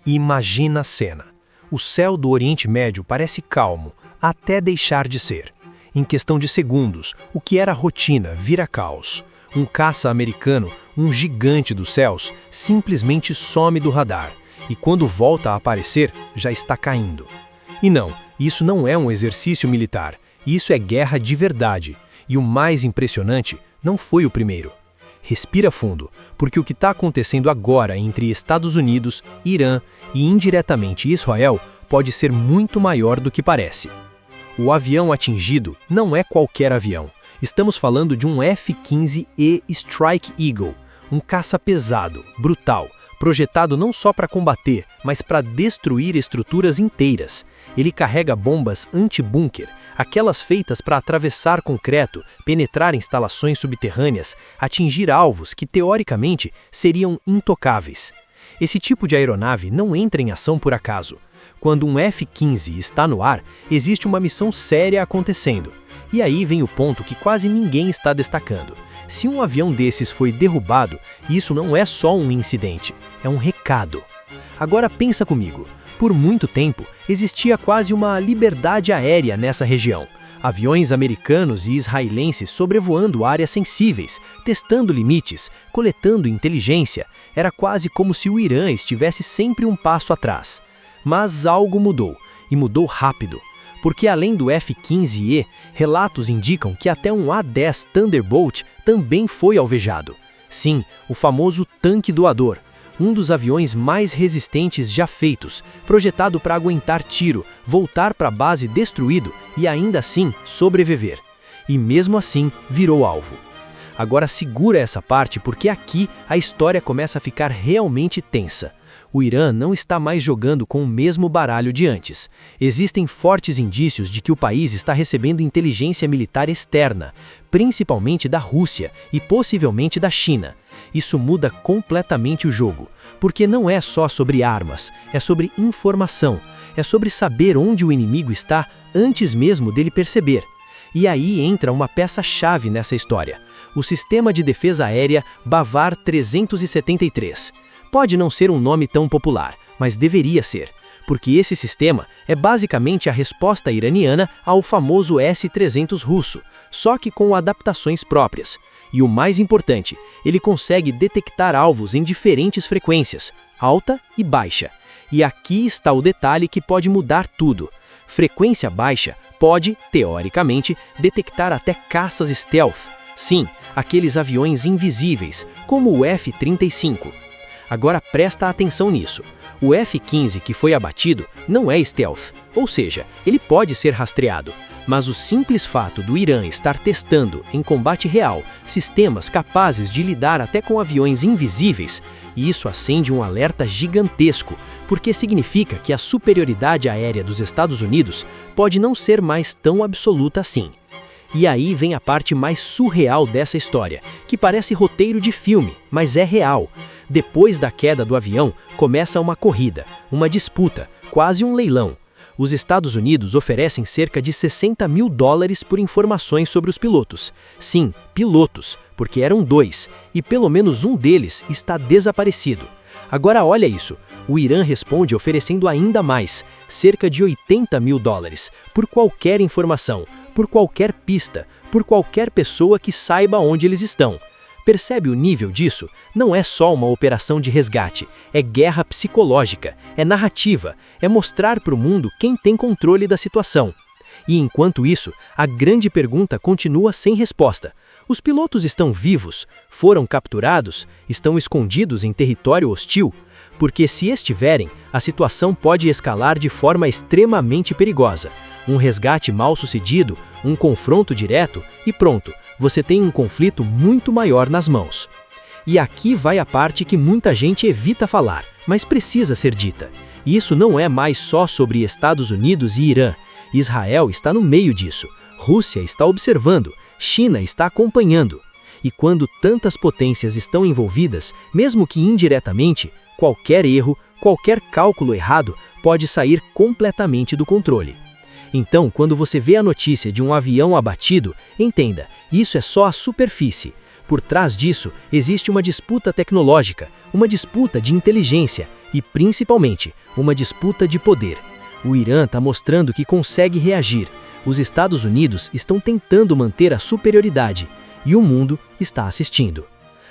Imagina a cena. O céu do Oriente Médio parece calmo, até deixar de ser. Em questão de segundos, o que era rotina vira caos. Um caça americano, um gigante dos céus, simplesmente some do radar. E quando volta a aparecer, já está caindo. E não, isso não é um exercício militar. Isso é guerra de verdade. E o mais impressionante, não foi o primeiro. Respira fundo, porque o que está acontecendo agora entre Estados Unidos, Irã e indiretamente Israel pode ser muito maior do que parece. O avião atingido não é qualquer avião. Estamos falando de um F-15E Strike Eagle, um caça pesado, brutal, projetado não só para combater, mas para destruir estruturas inteiras. Ele carrega bombas anti-bunker, aquelas feitas para atravessar concreto, penetrar instalações subterrâneas, atingir alvos que teoricamente seriam intocáveis. Esse tipo de aeronave não entra em ação por acaso. Quando um F-15 está no ar, existe uma missão séria acontecendo. E aí vem o ponto que quase ninguém está destacando. Se um avião desses foi derrubado, isso não é só um incidente, é um recado. Agora pensa comigo, por muito tempo existia quase uma liberdade aérea nessa região. Aviões americanos e israelenses sobrevoando áreas sensíveis, testando limites, coletando inteligência. Era quase como se o Irã estivesse sempre um passo atrás. Mas algo mudou, e mudou rápido. Porque além do F-15E, relatos indicam que até um A-10 Thunderbolt também foi alvejado. Sim, o famoso tanque doador, um dos aviões mais resistentes já feitos, projetado para aguentar tiro, voltar para a base destruído e ainda assim sobreviver. E mesmo assim virou alvo. Agora segura essa parte porque aqui a história começa a ficar realmente tensa. O Irã não está mais jogando com o mesmo baralho de antes. Existem fortes indícios de que o país está recebendo inteligência militar externa, principalmente da Rússia e possivelmente da China. Isso muda completamente o jogo, porque não é só sobre armas, é sobre informação, é sobre saber onde o inimigo está antes mesmo dele perceber. E aí entra uma peça-chave nessa história, o Sistema de Defesa Aérea Bavar 373. Pode não ser um nome tão popular, mas deveria ser, porque esse sistema é basicamente a resposta iraniana ao famoso S-300 russo, só que com adaptações próprias. E o mais importante, ele consegue detectar alvos em diferentes frequências, alta e baixa. E aqui está o detalhe que pode mudar tudo. Frequência baixa pode, teoricamente, detectar até caças stealth. Sim, aqueles aviões invisíveis, como o F-35. Agora presta atenção nisso. O F-15 que foi abatido não é stealth, ou seja, ele pode ser rastreado. Mas o simples fato do Irã estar testando, em combate real, sistemas capazes de lidar até com aviões invisíveis, isso acende um alerta gigantesco, porque significa que a superioridade aérea dos Estados Unidos pode não ser mais tão absoluta assim. E aí vem a parte mais surreal dessa história, que parece roteiro de filme, mas é real. Depois da queda do avião, começa uma corrida, uma disputa, quase um leilão. Os Estados Unidos oferecem cerca de $60 mil por informações sobre os pilotos. Sim, pilotos, porque eram 2, e pelo menos um deles está desaparecido. Agora olha isso, o Irã responde oferecendo ainda mais, cerca de $80 mil, por qualquer informação, por qualquer pista, por qualquer pessoa que saiba onde eles estão. Percebe o nível disso? Não é só uma operação de resgate, é guerra psicológica, é narrativa, é mostrar para o mundo quem tem controle da situação. E enquanto isso, a grande pergunta continua sem resposta. Os pilotos estão vivos? Foram capturados? Estão escondidos em território hostil? Porque se estiverem, a situação pode escalar de forma extremamente perigosa. Um resgate mal sucedido, um confronto direto e pronto, você tem um conflito muito maior nas mãos. E aqui vai a parte que muita gente evita falar, mas precisa ser dita. Isso não é mais só sobre Estados Unidos e Irã. Israel está no meio disso. Rússia está observando. China está acompanhando. E quando tantas potências estão envolvidas, mesmo que indiretamente, qualquer erro, qualquer cálculo errado pode sair completamente do controle. Então, quando você vê a notícia de um avião abatido, entenda, isso é só a superfície. Por trás disso, existe uma disputa tecnológica, uma disputa de inteligência e, principalmente, uma disputa de poder. O Irã está mostrando que consegue reagir. Os Estados Unidos estão tentando manter a superioridade e o mundo está assistindo.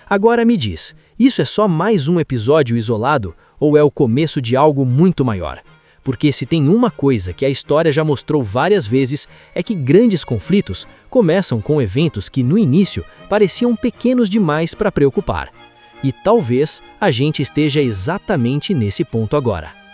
Agora me diz, isso é só mais um episódio isolado ou é o começo de algo muito maior? Porque se tem uma coisa que a história já mostrou várias vezes é que grandes conflitos começam com eventos que no início pareciam pequenos demais para preocupar. E talvez a gente esteja exatamente nesse ponto agora.